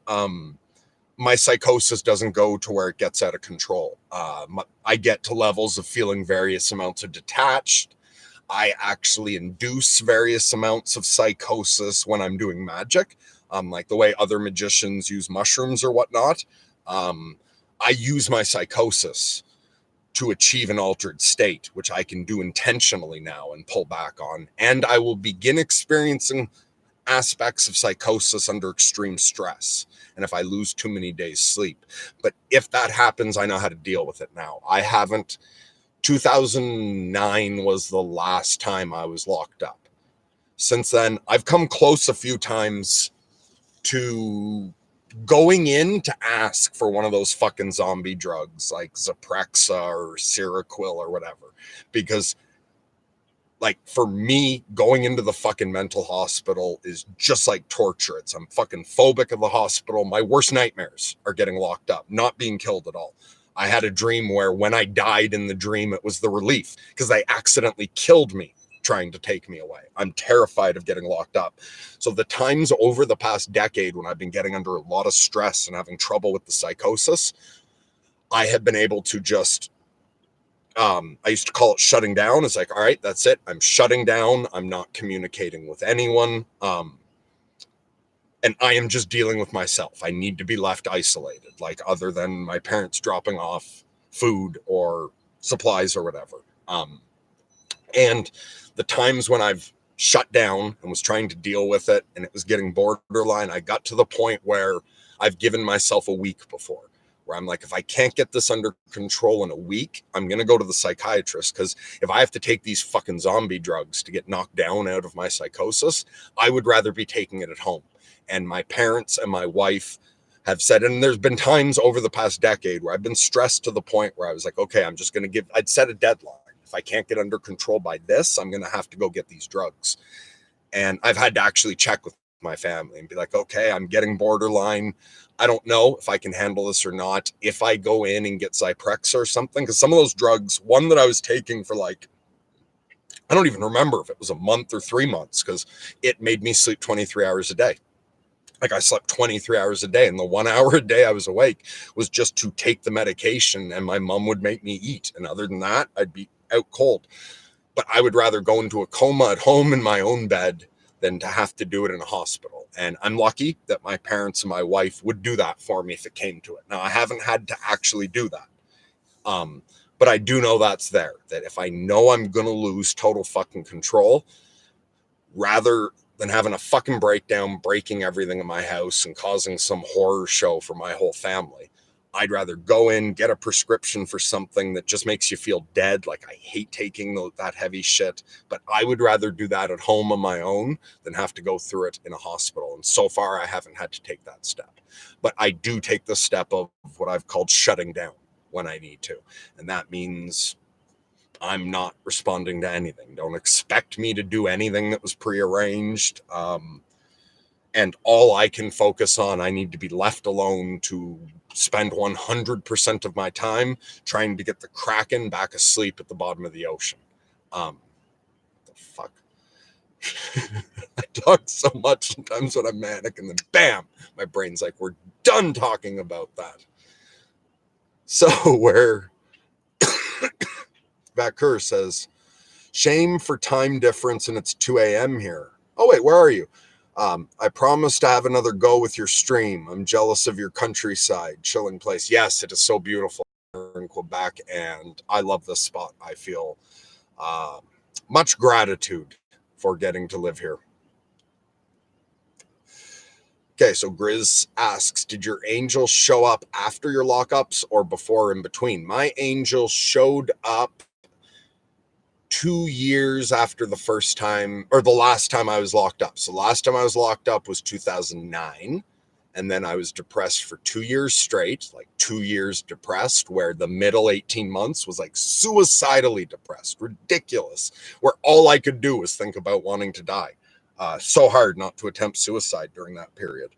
my psychosis doesn't go to where it gets out of control. I get to levels of feeling various amounts of detached. I actually induce various amounts of psychosis when I'm doing magic, like the way other magicians use mushrooms or whatnot. I use my psychosis to achieve an altered state, which I can do intentionally now and pull back on. And I will begin experiencing aspects of psychosis under extreme stress, and if I lose too many days sleep. But if that happens, I know how to deal with it now. I haven't 2009 was the last time I was locked up. Since then, I've come close a few times to going in to ask for one of those fucking zombie drugs like Zyprexa or Seroquel or whatever, because like for me, going into the fucking mental hospital is just like torture. I'm fucking phobic of the hospital. My worst nightmares are getting locked up, not being killed at all. I had a dream where when I died in the dream, it was the relief because they accidentally killed me trying to take me away. I'm terrified of getting locked up. So the times over the past decade when I've been getting under a lot of stress and having trouble with the psychosis, I have been able to just I used to call it shutting down. It's like, all right, that's it. I'm shutting down. I'm not communicating with anyone. And I am just dealing with myself. I need to be left isolated, like other than my parents dropping off food or supplies or whatever. And the times when I've shut down and was trying to deal with it and it was getting borderline, I got to the point where I've given myself a week before, where I'm like, if I can't get this under control in a week, I'm going to go to the psychiatrist, because if I have to take these fucking zombie drugs to get knocked down out of my psychosis, I would rather be taking it at home. And my parents and my wife have said, and there's been times over the past decade where I've been stressed to the point where I was like, okay, I'm just going to I'd set a deadline. If I can't get under control by this, I'm going to have to go get these drugs. And I've had to actually check with my family and be like, okay, I'm getting borderline. I don't know if I can handle this or not. If I go in and get Zyprexa or something, because some of those drugs, one that I was taking for like, I don't even remember if it was a month or 3 months, because it made me sleep 23 hours a day. Like I slept 23 hours a day, and the 1 hour a day I was awake was just to take the medication, and my mom would make me eat. And other than that, I'd be out cold. But I would rather go into a coma at home in my own bed than to have to do it in a hospital. And I'm lucky that my parents and my wife would do that for me if it came to it. Now, I haven't had to actually do that. But I do know that's there, that if I know I'm going to lose total fucking control, rather than having a fucking breakdown, breaking everything in my house and causing some horror show for my whole family, I'd rather go in, get a prescription for something that just makes you feel dead. Like I hate taking that heavy shit, but I would rather do that at home on my own than have to go through it in a hospital. And so far I haven't had to take that step, but I do take the step of what I've called shutting down when I need to. And that means I'm not responding to anything. Don't expect me to do anything that was prearranged. And all I can focus on, I need to be left alone to spend 100% of my time trying to get the Kraken back asleep at the bottom of the ocean. The fuck? I talk so much sometimes when I'm manic, and then bam, my brain's like, we're done talking about that. So where Vakur says, shame for time difference, and it's 2 a.m. here. Oh, wait, where are you? I promise to have another go with your stream. I'm jealous of your countryside, chilling place. Yes, it is so beautiful in Quebec, and I love this spot. I feel much gratitude for getting to live here. Okay, so Grizz asks, did your angel show up after your lockups or before or in between? My angel showed up 2 years after the first time, or the last time I was locked up. So last time I was locked up was 2009. And then I was depressed for 2 years straight, like 2 years depressed, where the middle 18 months was like suicidally depressed, ridiculous, where all I could do was think about wanting to die. So hard not to attempt suicide during that period.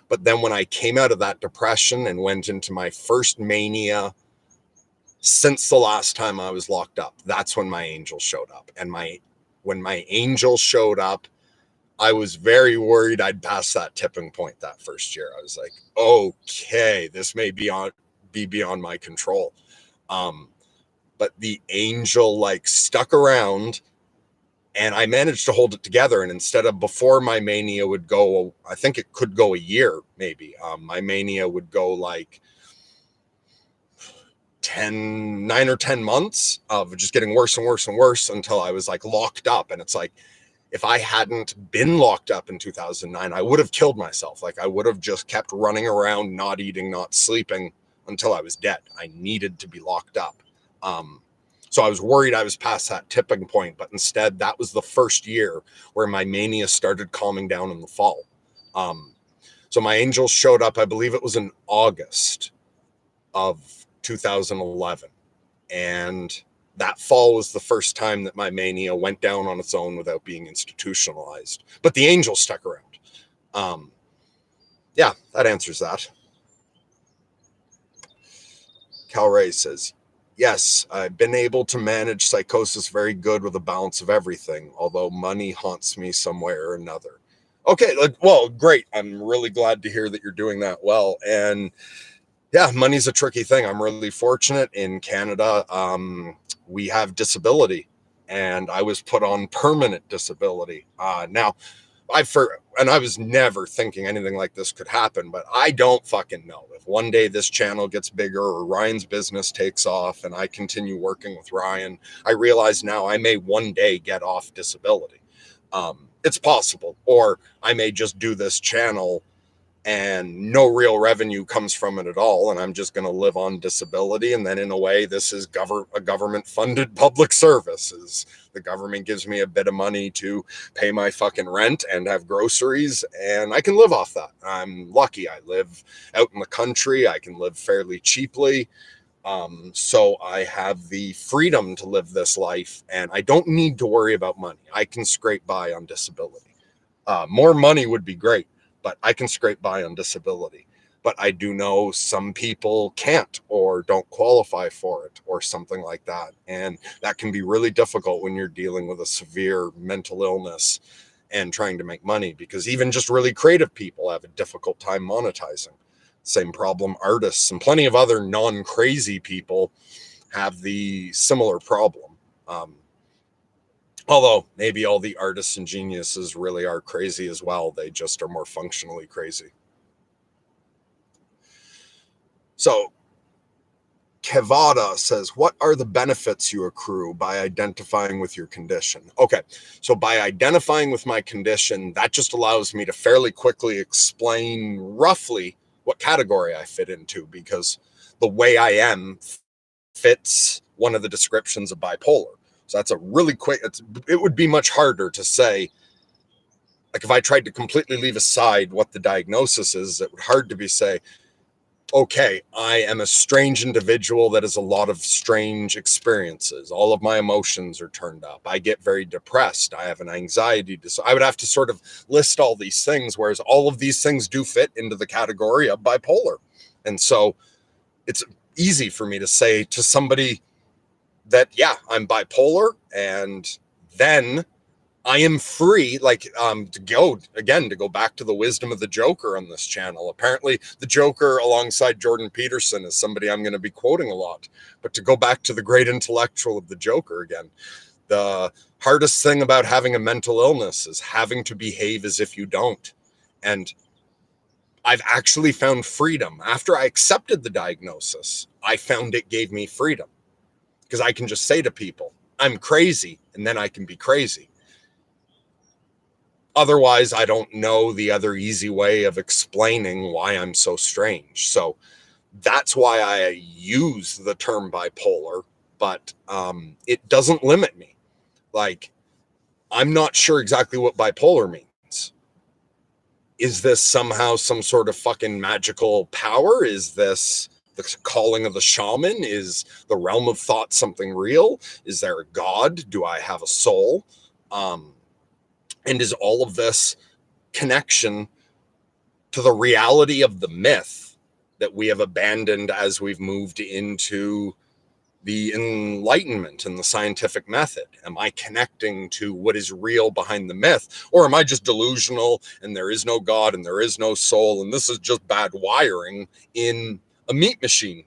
But then when I came out of that depression and went into my first mania since the last time I was locked up, that's when my angel showed up. And when my angel showed up, I was very worried I'd pass that tipping point that first year. I was like, okay, this may be beyond my control. But the angel like stuck around, and I managed to hold it together. And instead of before my mania would go, I think it could go a year, maybe. My mania would go like 9 or 10 months of just getting worse and worse and worse until I was like locked up. And it's like, if I hadn't been locked up in 2009, I would have killed myself. Like I would have just kept running around, not eating, not sleeping until I was dead. I needed to be locked up. So I was worried I was past that tipping point, but instead that was the first year where my mania started calming down in the fall. So my angel showed up, I believe it was in August of 2011. And that fall was the first time that my mania went down on its own without being institutionalized. But the angel stuck around. Yeah, that answers that. Cal Ray says, yes, I've been able to manage psychosis very good with a balance of everything, although money haunts me some way or another. Okay, well, great. I'm really glad to hear that you're doing that well. And yeah, money's a tricky thing. I'm really fortunate in Canada. We have disability, and I was put on permanent disability. Now, I was never thinking anything like this could happen, but I don't fucking know if one day this channel gets bigger or Ryan's business takes off and I continue working with Ryan. I realize now I may one day get off disability. It's possible, or I may just do this channel and no real revenue comes from it at all, and I'm just going to live on disability. And then in a way, this is a government funded public service. The government gives me a bit of money to pay my fucking rent and have groceries, and I can live off that. I'm lucky. I live out in the country. I can live fairly cheaply. So I have the freedom to live this life, and I don't need to worry about money. I can scrape by on disability. More money would be great, but I can scrape by on disability. But I do know some people can't or don't qualify for it or something like that. And that can be really difficult when you're dealing with a severe mental illness and trying to make money, because even just really creative people have a difficult time monetizing. Same problem artists and plenty of other non-crazy people have the similar problem. Although maybe all the artists and geniuses really are crazy as well. They just are more functionally crazy. So Kevada says, what are the benefits you accrue by identifying with your condition? Okay, so by identifying with my condition, that just allows me to fairly quickly explain roughly what category I fit into, because the way I am fits one of the descriptions of bipolar. So that's a really quick, it would be much harder to say, like if I tried to completely leave aside what the diagnosis is, it would hard to be say, okay, I am a strange individual that has a lot of strange experiences. All of my emotions are turned up. I get very depressed. I have an anxiety disorder. I would have to sort of list all these things, whereas all of these things do fit into the category of bipolar. And so it's easy for me to say to somebody that, yeah, I'm bipolar, and then I am free, like, to go back to the wisdom of the Joker on this channel. Apparently, the Joker, alongside Jordan Peterson, is somebody I'm going to be quoting a lot. But to go back to the great intellectual of the Joker again, The hardest thing about having a mental illness is having to behave as if you don't. And I've actually found freedom. After I accepted the diagnosis, I found it gave me freedom because I can just say to people, I'm crazy, and then I can be crazy. Otherwise, I don't know the other easy way of explaining why I'm so strange. So that's why I use the term bipolar, but it doesn't limit me. Like, I'm not sure exactly what bipolar means. Is this somehow some sort of fucking magical power? Is this the calling of the shaman? Is the realm of thought something real? Is there a god? Do I have a soul? And is all of this connection to the reality of the myth that we have abandoned as we've moved into the Enlightenment and the scientific method? Am I connecting to what is real behind the myth? Or am I just delusional and there is no God and there is no soul and this is just bad wiring in a meat machine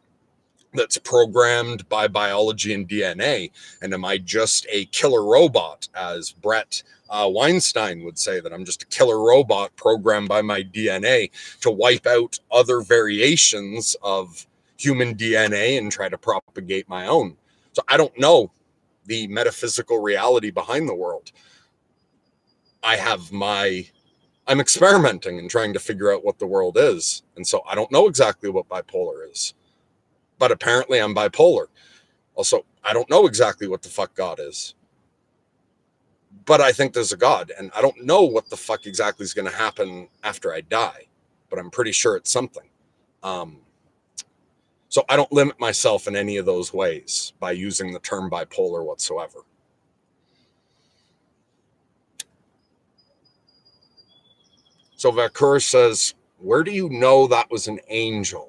that's programmed by biology and DNA? And am I just a killer robot, as Brett Weinstein would say, that I'm just a killer robot programmed by my DNA to wipe out other variations of human DNA and try to propagate my own? So I don't know the metaphysical reality behind the world. I'm experimenting and trying to figure out what the world is. And so I don't know exactly what bipolar is, but apparently I'm bipolar. Also, I don't know exactly what the fuck God is, but I think there's a God, and I don't know what the fuck exactly is going to happen after I die, but I'm pretty sure it's something. So I don't limit myself in any of those ways by using the term bipolar whatsoever. So Vakur says, where do you know that was an angel?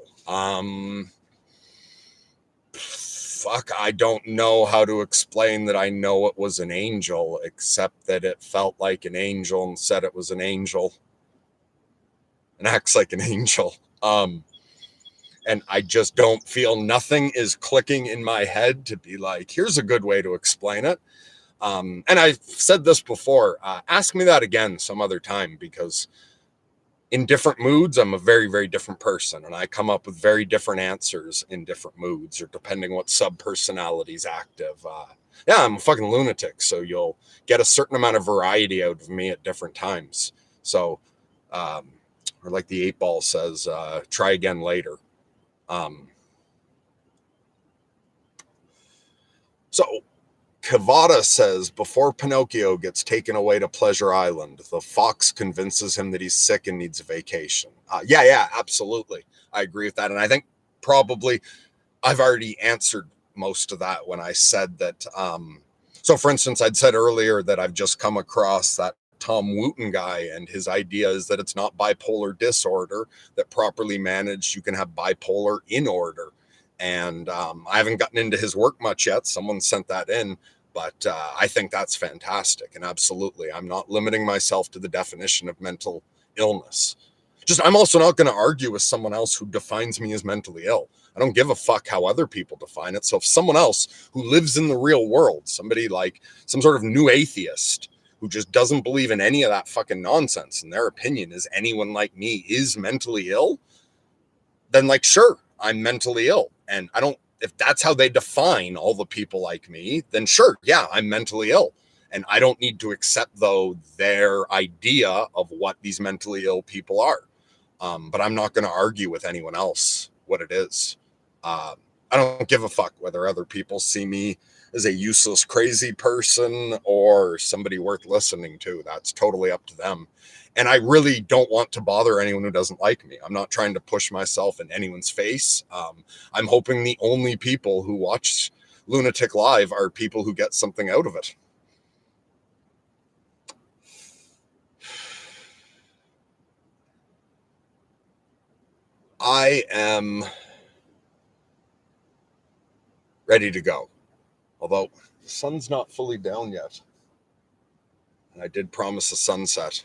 Fuck, I don't know how to explain that I know it was an angel, except that it felt like an angel and said it was an angel and acts like an angel. And I just don't feel, nothing is clicking in my head to be like, here's a good way to explain it. And I've said this before, ask me that again some other time, because in different moods, I'm a very, very different person, and I come up with very different answers in different moods, or depending what sub-personality is active. Yeah, I'm a fucking lunatic, so you'll get a certain amount of variety out of me at different times. So, or like the 8-Ball says, try again later. So Kavada says, before Pinocchio gets taken away to Pleasure Island, the fox convinces him that he's sick and needs a vacation. Yeah, absolutely. I agree with that. And I think probably I've already answered most of that when I said that. So, for instance, I'd said earlier that I've just come across that Tom Wooten guy, and his idea is that it's not bipolar disorder, that properly managed, you can have bipolar in order. And I haven't gotten into his work much yet. Someone sent that in, but I think that's fantastic. And absolutely, I'm not limiting myself to the definition of mental illness. Just, I'm also not going to argue with someone else who defines me as mentally ill. I don't give a fuck how other people define it. So if someone else who lives in the real world, somebody like some sort of new atheist who just doesn't believe in any of that fucking nonsense, and their opinion is anyone like me is mentally ill, then like, sure, I'm mentally ill. And I don't, if that's how they define all the people like me, then sure, yeah, I'm mentally ill. And I don't need to accept, though, their idea of what these mentally ill people are. But I'm not going to argue with anyone else what it is. I don't give a fuck whether other people see me as a useless, crazy person or somebody worth listening to. That's totally up to them. And I really don't want to bother anyone who doesn't like me. I'm not trying to push myself in anyone's face. I'm hoping the only people who watch Lunatic Live are people who get something out of it. I am ready to go. Although the sun's not fully down yet. And I did promise a sunset.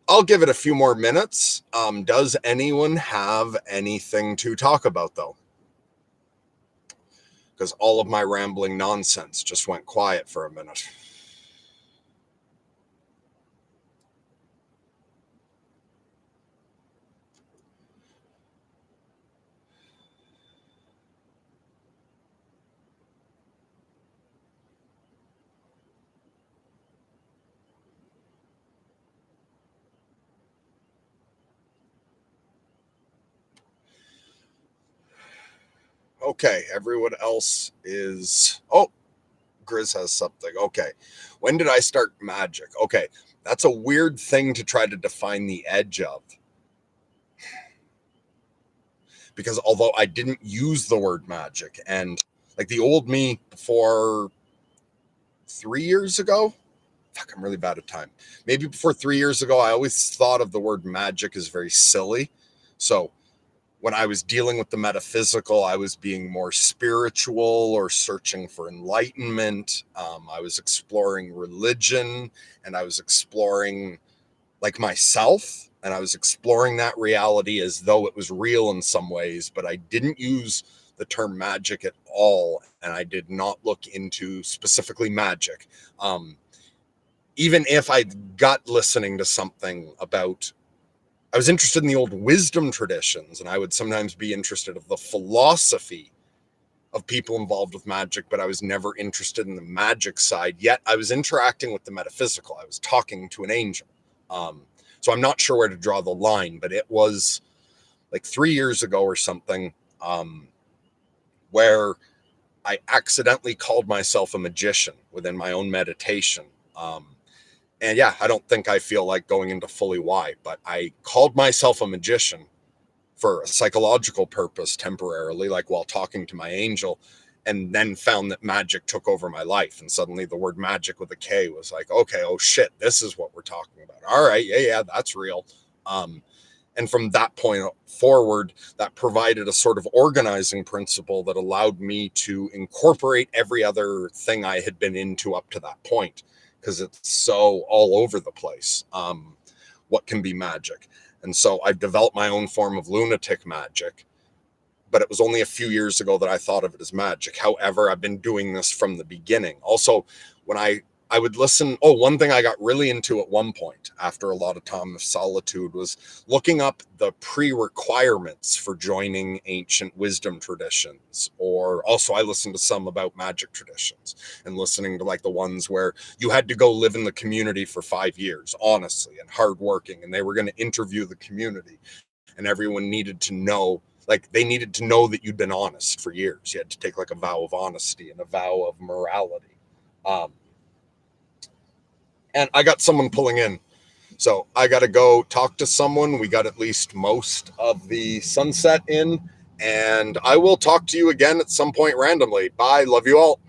I'll give it a few more minutes. Does anyone have anything to talk about, though? because all of my rambling nonsense just went quiet for a minute. Okay, everyone else is... Oh, Grizz has something. Okay. When did I start magic? Okay, that's a weird thing to try to define the edge of. Because although I didn't use the word magic, and like the old me before 3 years ago, fuck, I'm really bad at time. Maybe before 3 years ago, I always thought of the word magic as very silly. So when I was dealing with the metaphysical, I was being more spiritual or searching for enlightenment. I was exploring religion, and I was exploring like myself, and I was exploring that reality as though it was real in some ways, but I didn't use the term magic at all, and I did not look into specifically magic. Even if I got listening to something about... I was interested in the old wisdom traditions, and I would sometimes be interested in the philosophy of people involved with magic, but I was never interested in the magic side. Yet I was interacting with the metaphysical. I was talking to an angel. So I'm not sure where to draw the line, but it was like 3 years ago or something, where I accidentally called myself a magician within my own meditation. And yeah, I don't think I feel like going into fully why, but I called myself a magician for a psychological purpose temporarily, like while talking to my angel, and then found that magic took over my life. And suddenly the word magic with a K was like, okay, oh shit, this is what we're talking about. All right, yeah, that's real. And from that point forward, that provided a sort of organizing principle that allowed me to incorporate every other thing I had been into up to that point, because it's so all over the place, what can be magic. And so I developed my own form of lunatic magic, but it was only a few years ago that I thought of it as magic. However, I've been doing this from the beginning. Also, when I would listen... Oh, one thing I got really into at one point after a lot of time of solitude was looking up the pre-requirements for joining ancient wisdom traditions. Or also I listened to some about magic traditions, and listening to like the ones where you had to go live in the community for 5 years, honestly, and hardworking, and they were going to interview the community, and everyone needed to know... Like they needed to know that you'd been honest for years. You had to take like a vow of honesty and a vow of morality. And I got someone pulling in. So I got to go talk to someone. We got at least most of the sunset in. And I will talk to you again at some point randomly. Bye. Love you all.